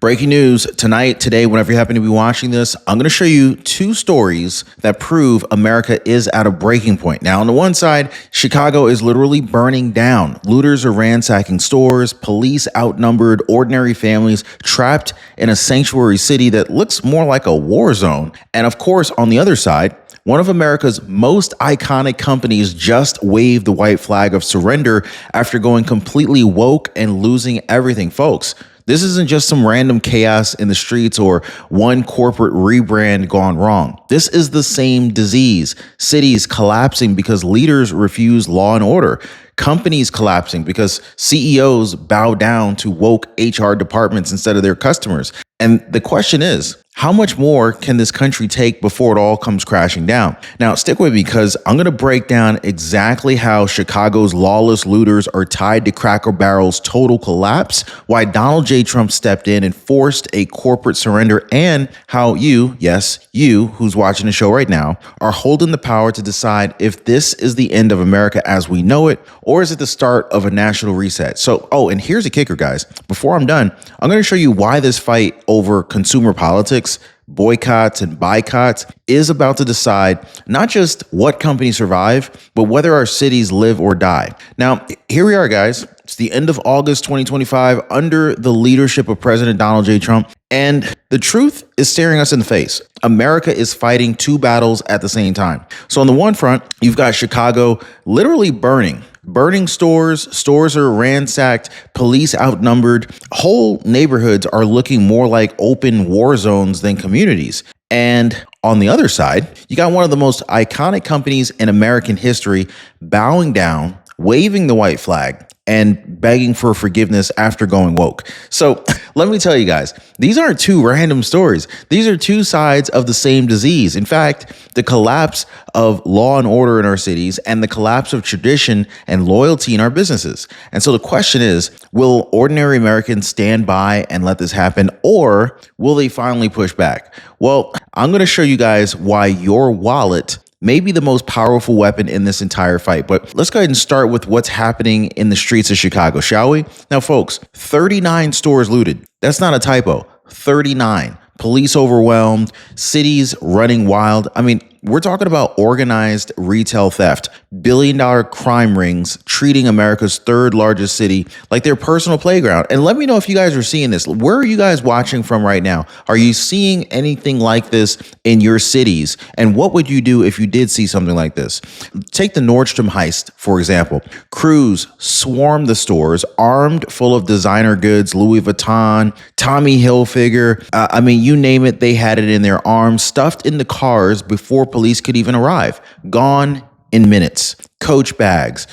Breaking news tonight, today, whenever you happen to be watching this, I'm going to show you two stories that prove America is at a breaking point. Now, on the one side, Chicago is literally burning down. Looters are ransacking stores, police outnumbered, ordinary families trapped in a sanctuary city that looks more like a war zone. And of course, on the other side, one of America's most iconic companies just waved the white flag of surrender after going completely woke and losing everything, folks. This isn't just some random chaos in the streets or one corporate rebrand gone wrong. This is the same disease. Cities collapsing because leaders refuse law and order. Companies collapsing because CEOs bow down to woke HR departments instead of their customers. And the question is, how much more can this country take before it all comes crashing down? Now, stick with me because I'm going to break down exactly how Chicago's lawless looters are tied to Cracker Barrel's total collapse, why Donald J. Trump stepped in and forced a corporate surrender, and how you, yes, you who's watching the show right now, are holding the power to decide if this is the end of America as we know it, or is it the start of a national reset? So, and here's a kicker, guys. Before I'm done, I'm going to show you why this fight over consumer politics, boycotts and boycotts is about to decide not just what companies survive, but whether our cities live or die. Now, here we are, guys. It's the end of August 2025 under the leadership of President Donald J. Trump. And the truth is staring us in the face. America is fighting two battles at the same time. So on the one front, you've got Chicago literally burning stores are ransacked, police outnumbered, whole neighborhoods are looking more like open war zones than communities. And on the other side, you got one of the most iconic companies in American history bowing down, waving the white flag, and begging for forgiveness after going woke. So let me tell you guys, these aren't two random stories. These are two sides of the same disease. In fact, the collapse of law and order in our cities and the collapse of tradition and loyalty in our businesses. And so the question is, will ordinary Americans stand by and let this happen, or will they finally push back? Well, I'm going to show you guys why your wallet may be the most powerful weapon in this entire fight. But let's go ahead and start with what's happening in the streets of Chicago, shall we? Now, folks, 39 stores looted. That's not a typo. 39. Police overwhelmed, cities running wild. I mean, we're talking about organized retail theft, billion-dollar crime rings treating America's third largest city like their personal playground. And let me know if you guys are seeing this. Where are you guys watching from right now? Are you seeing anything like this in your cities? And what would you do if you did see something like this? Take the Nordstrom heist, for example. Crews swarmed the stores, armed full of designer goods, Louis Vuitton, Tommy Hilfiger. You name it, they had it in their arms, stuffed in the cars before police could even arrive. Gone in minutes. Coach bags.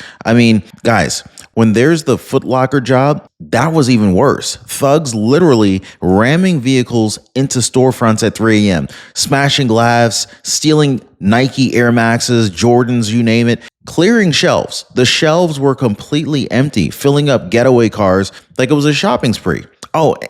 Guys, when there's the Foot Locker job, that was even worse. Thugs literally ramming vehicles into storefronts at 3 a.m., smashing glass, stealing Nike Air Maxes, Jordans, you name it, clearing shelves. The shelves were completely empty, filling up getaway cars like it was a shopping spree.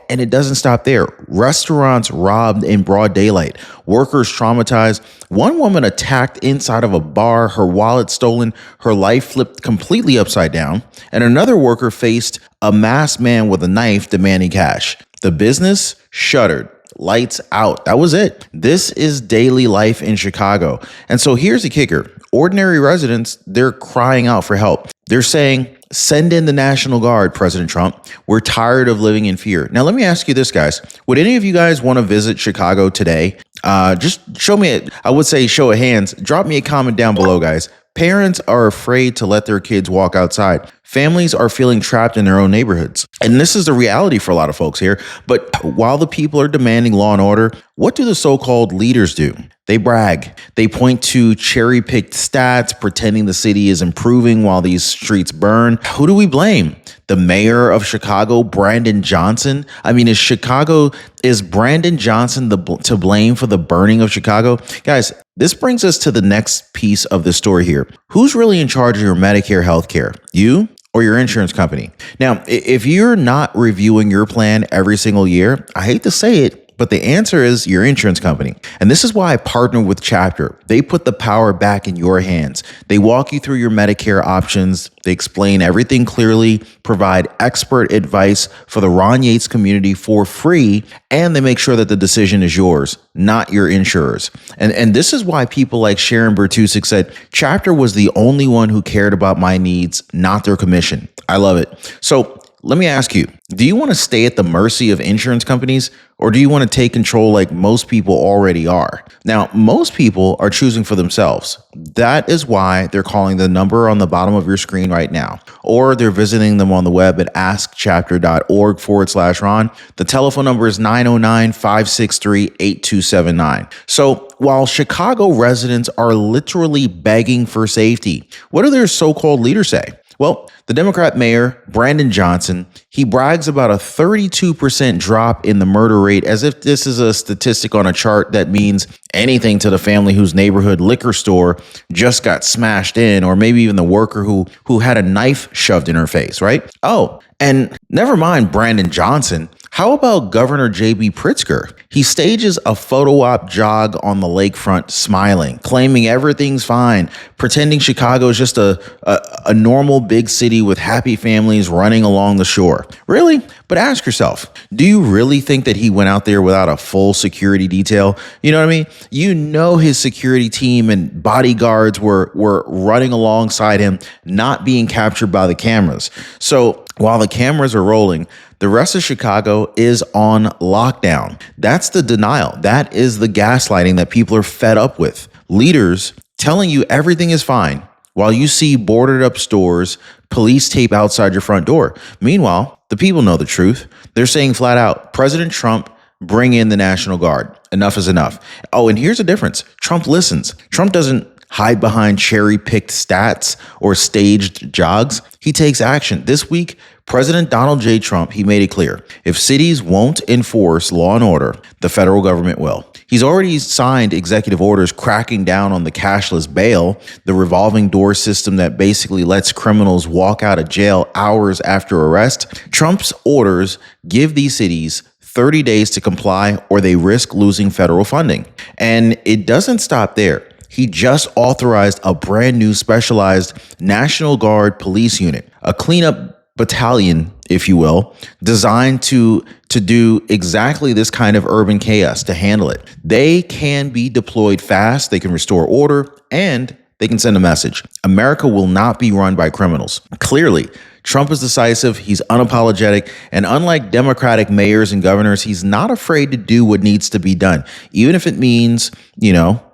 And it doesn't stop there. Restaurants robbed in broad daylight. Workers traumatized. One woman attacked inside of a bar, her wallet stolen, her life flipped completely upside down. And another worker faced a masked man with a knife demanding cash. The business shuttered. Lights out. That was it. This is daily life in Chicago. And so here's the kicker. Ordinary residents, they're crying out for help. They're saying, send in the National Guard, President Trump. We're tired of living in fear. Now, let me ask you this, guys. Would any of you guys want to visit Chicago today? Just show me, I would say show of hands. Drop me a comment down below, guys. Parents are afraid to let their kids walk outside. Families are feeling trapped in their own neighborhoods. And this is the reality for a lot of folks here. But while the people are demanding law and order, what do the so-called leaders do? They brag. They point to cherry-picked stats, pretending the city is improving while these streets burn. Who do we blame? The mayor of Chicago, Brandon Johnson? Is Brandon Johnson to blame for the burning of Chicago? Guys, this brings us to the next piece of the story here. Who's really in charge of your Medicare healthcare? You or your insurance company? Now, if you're not reviewing your plan every single year, I hate to say it, But the answer is your insurance company. And this is why I partner with Chapter. They put the power back in your hands. They walk you through your Medicare options. They explain everything clearly, provide expert advice for the Ron Yates community for free, and they make sure that the decision is yours, not your insurers. And this is why people like Sharon Bertusik said, Chapter was the only one who cared about my needs, not their commission. I love it. So let me ask you, do you want to stay at the mercy of insurance companies, or do you want to take control like most people already are? Now, most people are choosing for themselves. That is why they're calling the number on the bottom of your screen right now, or they're visiting them on the web at askchapter.org/Ron. The telephone number is 909-563-8279. So while Chicago residents are literally begging for safety, what do their so-called leaders say? Well, the Democrat mayor, Brandon Johnson, he brags about a 32% drop in the murder rate as if this is a statistic on a chart that means anything to the family whose neighborhood liquor store just got smashed in, or maybe even the worker who had a knife shoved in her face, right? Oh, and never mind Brandon Johnson. How about Governor J.B. Pritzker? He stages a photo op jog on the lakefront smiling, claiming everything's fine, pretending Chicago is just a normal big city with happy families running along the shore. Really? But ask yourself, do you really think that he went out there without a full security detail? You know what I mean? You know his security team and bodyguards were running alongside him, not being captured by the cameras. So while the cameras are rolling, the rest of Chicago is on lockdown. That's the denial. That is the gaslighting that people are fed up with. Leaders telling you everything is fine while you see boarded up stores, police tape outside your front door. Meanwhile, the people know the truth. They're saying flat out, President Trump, bring in the National Guard. Enough is enough. Oh, and here's the difference. Trump listens. Trump doesn't hide behind cherry-picked stats or staged jogs. He takes action. This week, President Donald J. Trump, he made it clear, if cities won't enforce law and order, the federal government will. He's already signed executive orders cracking down on the cashless bail, the revolving door system that basically lets criminals walk out of jail hours after arrest. Trump's orders give these cities 30 days to comply or they risk losing federal funding. And it doesn't stop there. He just authorized a brand new specialized National Guard police unit, a cleanup battalion, if you will, designed to do exactly this kind of urban chaos, to handle it. They can be deployed fast, they can restore order, and they can send a message. America will not be run by criminals. Clearly, Trump is decisive, he's unapologetic, and unlike Democratic mayors and governors, he's not afraid to do what needs to be done, even if it means,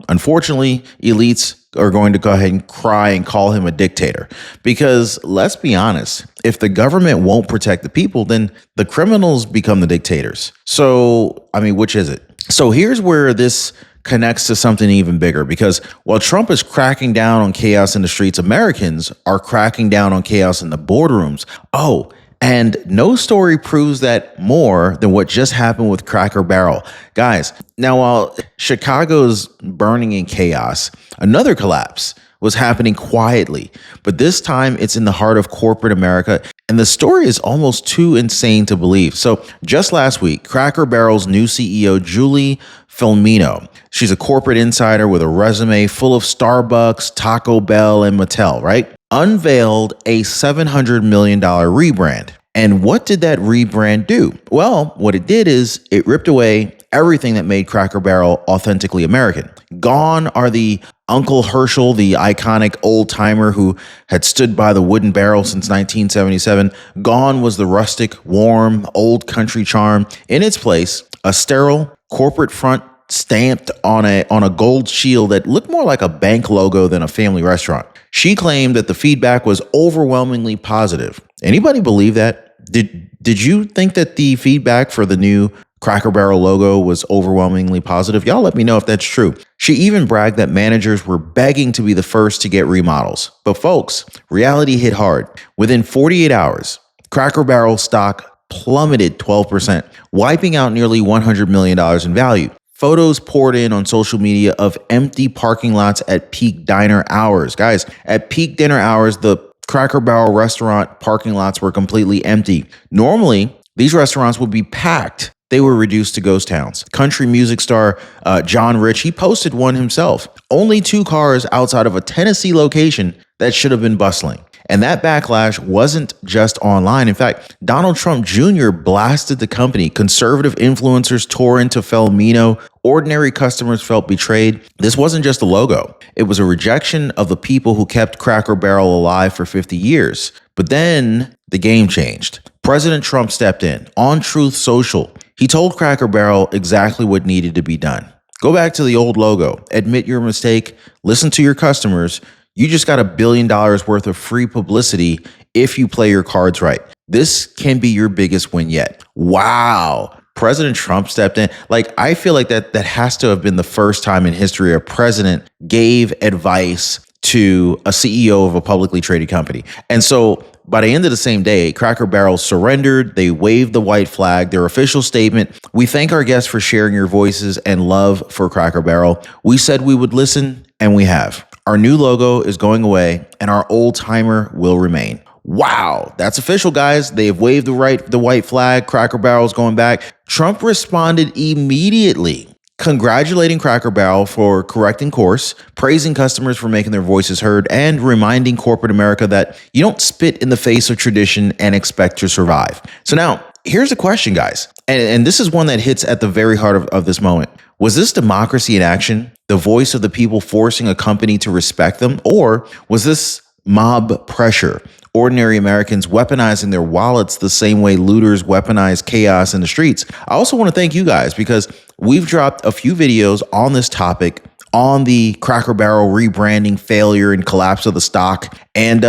unfortunately, elites are going to go ahead and cry and call him a dictator. Because let's be honest, if the government won't protect the people, then the criminals become the dictators. So, which is it? So here's where this connects to something even bigger, because while Trump is cracking down on chaos in the streets, Americans are cracking down on chaos in the boardrooms. Oh, and no story proves that more than what just happened with Cracker Barrel. Guys, now while Chicago's burning in chaos, another collapse was happening quietly, but this time it's in the heart of corporate America, and the story is almost too insane to believe. So just last week, Cracker Barrel's new CEO, Julie Filmino, she's a corporate insider with a resume full of Starbucks, Taco Bell, and Mattel, right? Unveiled a $700 million rebrand. And what did that rebrand do? Well, what it did is it ripped away everything that made Cracker Barrel authentically American. Gone are the Uncle Herschel, the iconic old timer who had stood by the wooden barrel since 1977. Gone was the rustic, warm, old country charm. In its place, a sterile corporate front stamped on a gold shield that looked more like a bank logo than a family restaurant. She claimed that the feedback was overwhelmingly positive. Anybody believe that? Did you think that the feedback for the new Cracker Barrel logo was overwhelmingly positive? Y'all let me know if that's true. She even bragged that managers were begging to be the first to get remodels. But folks, reality hit hard. Within 48 hours, Cracker Barrel stock plummeted 12%, wiping out nearly $100 million in value. Photos poured in on social media of empty parking lots at peak diner hours. Guys, at peak dinner hours, the Cracker Barrel restaurant parking lots were completely empty. Normally, these restaurants would be packed. they were reduced to ghost towns. Country music star John Rich, he posted one himself. Only 2 cars outside of a Tennessee location that should have been bustling. And that backlash wasn't just online. In fact, Donald Trump Jr. blasted the company. Conservative influencers tore into Felmino. Ordinary customers felt betrayed. This wasn't just a logo. It was a rejection of the people who kept Cracker Barrel alive for 50 years. But then the game changed. President Trump stepped in on Truth Social. He told Cracker Barrel exactly what needed to be done. Go back to the old logo, admit your mistake, listen to your customers. You just got $1 billion worth of free publicity if you play your cards right. This can be your biggest win yet. Wow. President Trump stepped in. Like, I feel like that has to have been the first time in history a president gave advice to a CEO of a publicly traded company. And so by the end of the same day, Cracker Barrel surrendered. They waved the white flag. Their official statement: "We thank our guests for sharing your voices and love for Cracker Barrel. We said we would listen, and we have. Our new logo is going away, and our old timer will remain." Wow, that's official, guys. They have waved the white flag. Cracker Barrel's going back. Trump responded immediately, congratulating Cracker Barrel for correcting course, praising customers for making their voices heard, and reminding corporate America that you don't spit in the face of tradition and expect to survive. So now, here's a question, guys. And this is one that hits at the very heart of this moment. Was this democracy in action? The voice of the people forcing a company to respect them? Or was this mob pressure? Ordinary Americans weaponizing their wallets the same way looters weaponize chaos in the streets. I also want to thank you guys because we've dropped a few videos on this topic, on the Cracker Barrel rebranding failure and collapse of the stock. And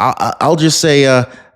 I'll just say,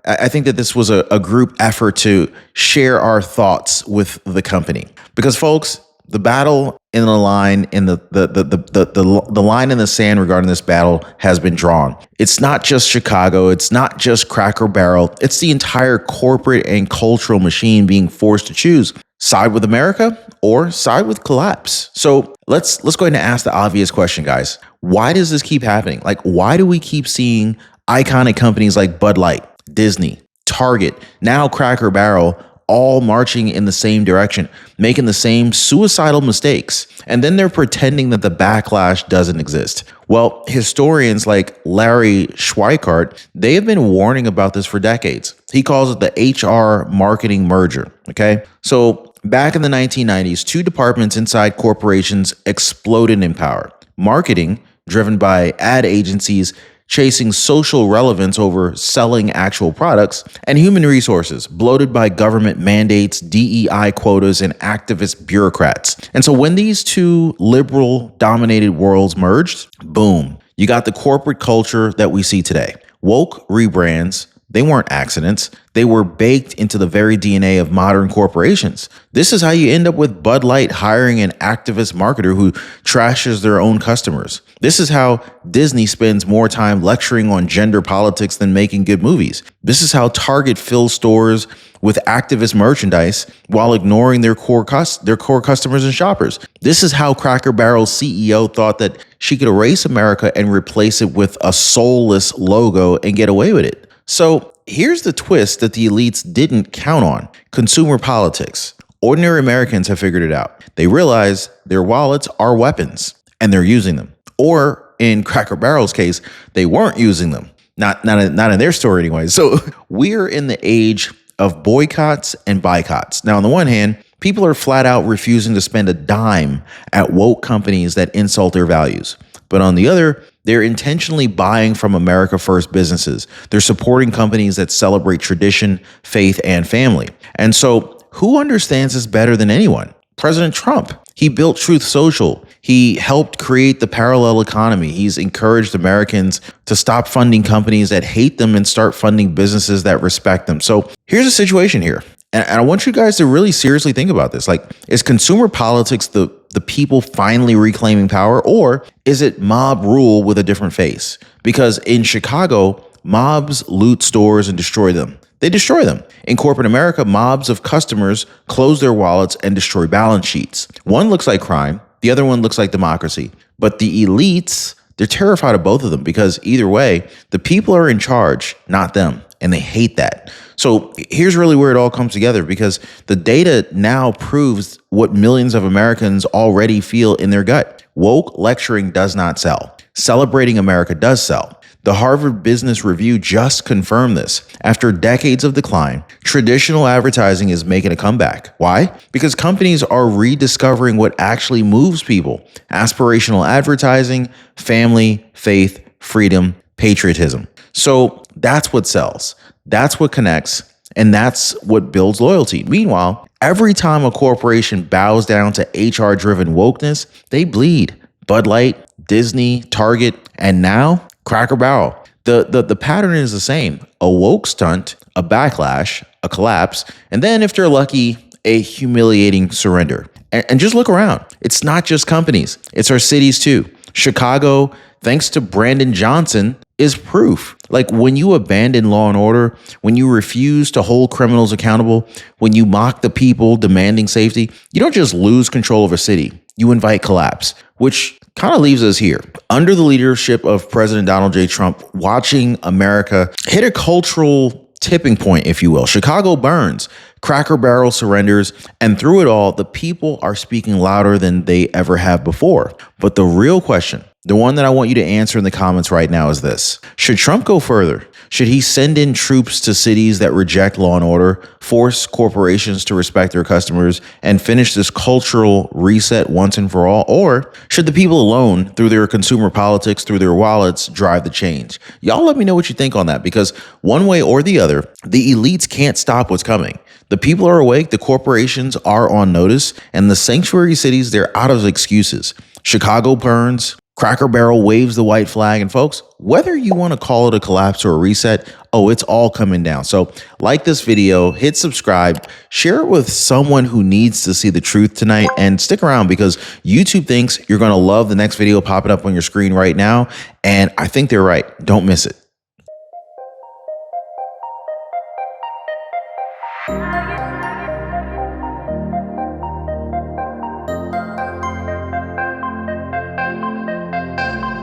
I think that this was a group effort to share our thoughts with the company. Because, folks, the battle in the line in the line in the sand regarding this battle has been drawn. It's not just Chicago. It's not just Cracker Barrel. It's the entire corporate and cultural machine being forced to choose: side with America or side with collapse. So let's go ahead and ask the obvious question, guys. Why does this keep happening? Like, why do we keep seeing iconic companies like Bud Light, Disney, Target, now Cracker Barrel, all marching in the same direction, making the same suicidal mistakes, and then they're pretending that the backlash doesn't exist? Well, historians like Larry Schweikart, they have been warning about this for decades. He calls it the HR marketing merger, okay? So back in the 1990s, 2 departments inside corporations exploded in power: marketing, driven by ad agencies chasing social relevance over selling actual products, and human resources, bloated by government mandates, DEI quotas, and activist bureaucrats. And so when these 2 liberal-dominated worlds merged, boom, you got the corporate culture that we see today. Woke rebrands, they weren't accidents. They were baked into the very DNA of modern corporations. This is how you end up with Bud Light hiring an activist marketer who trashes their own customers. This is how Disney spends more time lecturing on gender politics than making good movies. This is how Target fills stores with activist merchandise while ignoring their core customers and shoppers. This is how Cracker Barrel's CEO thought that she could erase America and replace it with a soulless logo and get away with it. So here's the twist that the elites didn't count on: consumer politics. Ordinary Americans have figured it out. They realize their wallets are weapons and they're using them. Or in Cracker Barrel's case, they weren't using them. Not in their story anyway. So we're in the age of boycotts and boycotts. Now, on the one hand, people are flat out refusing to spend a dime at woke companies that insult their values. But on the other, they're intentionally buying from America First businesses. They're supporting companies that celebrate tradition, faith, and family. And so who understands this better than anyone? President Trump. He built Truth Social. He helped create the parallel economy. He's encouraged Americans to stop funding companies that hate them and start funding businesses that respect them. So here's the situation here. And I want you guys to really seriously think about this. Like, is consumer politics the people finally reclaiming power, or is it mob rule with a different face? Because in Chicago, mobs loot stores and destroy them. They destroy them. In corporate America, mobs of customers close their wallets and destroy balance sheets. One looks like crime. The other one looks like democracy. But the elites, they're terrified of both of them because either way, the people are in charge, not them. and they hate that. So here's really where it all comes together, because the data now proves what millions of Americans already feel in their gut. Woke lecturing does not sell. Celebrating America does sell. The Harvard Business Review just confirmed this. After decades of decline, traditional advertising is making a comeback. Why? Because companies are rediscovering what actually moves people. Aspirational advertising, family, faith, freedom, patriotism. So that's what sells. That's what connects. And that's what builds loyalty. Meanwhile, every time a corporation bows down to HR-driven wokeness, they bleed. Bud Light, Disney, Target, and now Cracker Barrel. The pattern is the same. A woke stunt, a backlash, a collapse, and then if they're lucky, a humiliating surrender. And just look around. It's not just companies. It's our cities too. Chicago, thanks to Brandon Johnson, is proof. Like, when you abandon law and order, when you refuse to hold criminals accountable, when you mock the people demanding safety, you don't just lose control of a city, you invite collapse, which kind of leaves us here. Under the leadership of President Donald J. Trump, watching America hit a cultural tipping point, if you will. Chicago burns, Cracker Barrel surrenders, and through it all, the people are speaking louder than they ever have before. But the real question, the one that I want you to answer in the comments right now, is this: should Trump go further? Should he send in troops to cities that reject law and order, force corporations to respect their customers, and finish this cultural reset once and for all? Or should the people alone, through their consumer politics, through their wallets, drive the change? Y'all let me know what you think on that, because one way or the other, the elites can't stop what's coming. The people are awake, the corporations are on notice, and the sanctuary cities, they're out of excuses. Chicago burns, Cracker Barrel waves the white flag, and folks, whether you want to call it a collapse or a reset, it's all coming down. So like this video, hit subscribe, share it with someone who needs to see the truth tonight, and stick around, because YouTube thinks you're going to love the next video popping up on your screen right now, and I think they're right. Don't miss it.